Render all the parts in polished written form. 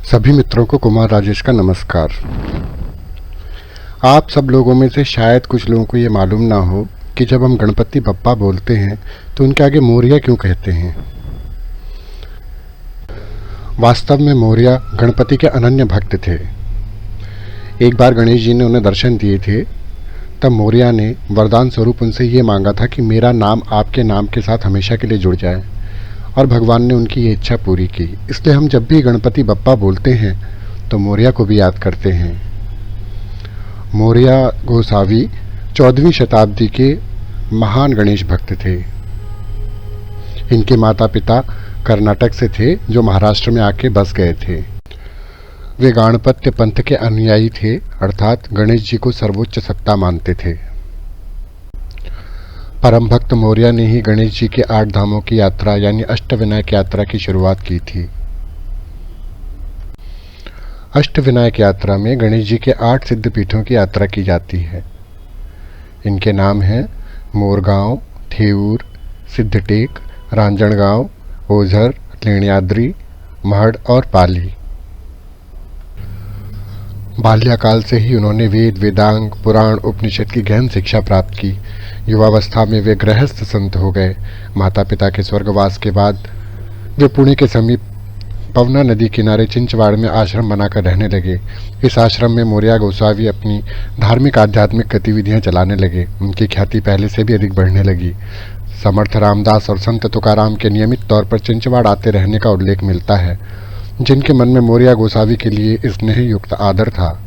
सभी मित्रों को कुमार राजेश का नमस्कार। आप सब लोगों में से शायद कुछ लोगों को ये मालूम ना हो कि जब हम गणपति बप्पा बोलते हैं तो उनके आगे मोरिया क्यों कहते हैं। वास्तव में मोरिया गणपति के अनन्य भक्त थे। एक बार गणेश जी ने उन्हें दर्शन दिए थे, तब मोरिया ने वरदान स्वरूप उनसे ये मांगा था कि मेरा नाम आपके नाम के साथ हमेशा के लिए जुड़ जाए, और भगवान ने उनकी ये इच्छा पूरी की। इसलिए हम जब भी गणपति बप्पा बोलते हैं तो मोरिया को भी याद करते हैं। मोरिया गोसावी 14वीं शताब्दी के महान गणेश भक्त थे। इनके माता पिता कर्नाटक से थे, जो महाराष्ट्र में आके बस गए थे। वे गाणपत्य पंथ के अनुयायी थे, अर्थात गणेश जी को सर्वोच्च सत्ता मानते थे। परम भक्त मोरिया ने ही गणेश जी के 8 धामों की यात्रा यानी अष्टविनायक यात्रा की शुरुआत की थी। अष्टविनायक यात्रा में गणेश जी के 8 सिद्धपीठों की यात्रा की जाती है। इनके नाम हैं मोरगांव, थेऊर, सिद्धटेक, रांजणगांव, ओझर, लेण्याद्री, महड और पाली। बाल्यकाल से ही उन्होंने वेद, वेदांग, पुराण, उपनिषद की गहन शिक्षा प्राप्त की। युवावस्था में वे गृहस्थ संत हो गए। माता पिता के स्वर्गवास के बाद वे पुणे के समीप पवना नदी किनारे चिंचवाड़ में आश्रम बनाकर रहने लगे। इस आश्रम में मोरिया गोसावी अपनी धार्मिक आध्यात्मिक गतिविधियां चलाने लगे। उनकी ख्याति पहले से भी अधिक बढ़ने लगी। समर्थ रामदास और संत तुकाराम के नियमित तौर पर चिंचवाड़ आते रहने का उल्लेख मिलता है, जिनके मन में मोरिया गोसावी के लिए स्नेह युक्त आदर था।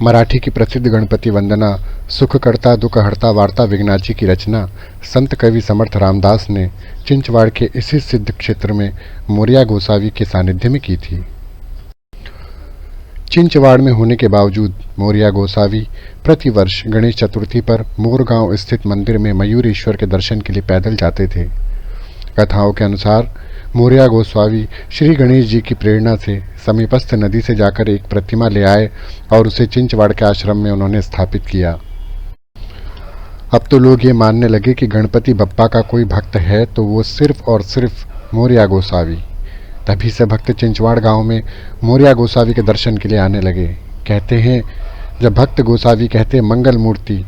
मराठी की प्रसिद्ध गणपति वंदना सुखकर्ता दुखहर्ता वार्ता विघ्नाची की रचना संत कवि समर्थ रामदास ने चिंचवाड़ के इसी सिद्ध क्षेत्र में मोरिया गोसावी के सानिध्य में की थी। चिंचवाड़ में होने के बावजूद मोरिया गोसावी प्रतिवर्ष गणेश चतुर्थी पर मोरगांव स्थित मंदिर में मयूरेश्वर के दर्शन के लिए पैदल जाते थे। कथाओं के अनुसार मोरिया गोस्वामी श्री गणेश जी की प्रेरणा से समीपस्थ नदी से जाकर एक प्रतिमा ले आए और उसे चिंचवाड़ के आश्रम में उन्होंने स्थापित किया। अब तो लोग ये मानने लगे कि गणपति बप्पा का कोई भक्त है तो वो सिर्फ और सिर्फ मोरिया गोसावी। तभी से भक्त चिंचवाड़ गांव में मोरिया गोसावी के दर्शन के लिए आने लगे। कहते हैं, जब भक्त गोसावी कहते मंगल मूर्ति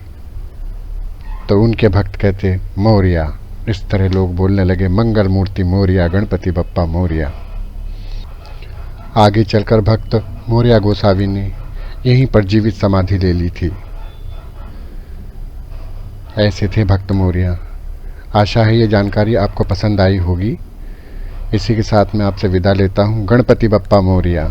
तो उनके भक्त कहते मोरिया। इस तरह लोग बोलने लगे, मंगल मूर्ति मोरिया, गणपति बप्पा मोरिया। आगे चलकर भक्त मोरिया गोसावी ने यहीं पर जीवित समाधि ले ली थी। ऐसे थे भक्त मोरिया। आशा है ये जानकारी आपको पसंद आई होगी। इसी के साथ मैं आपसे विदा लेता हूँ। गणपति बप्पा मोरिया।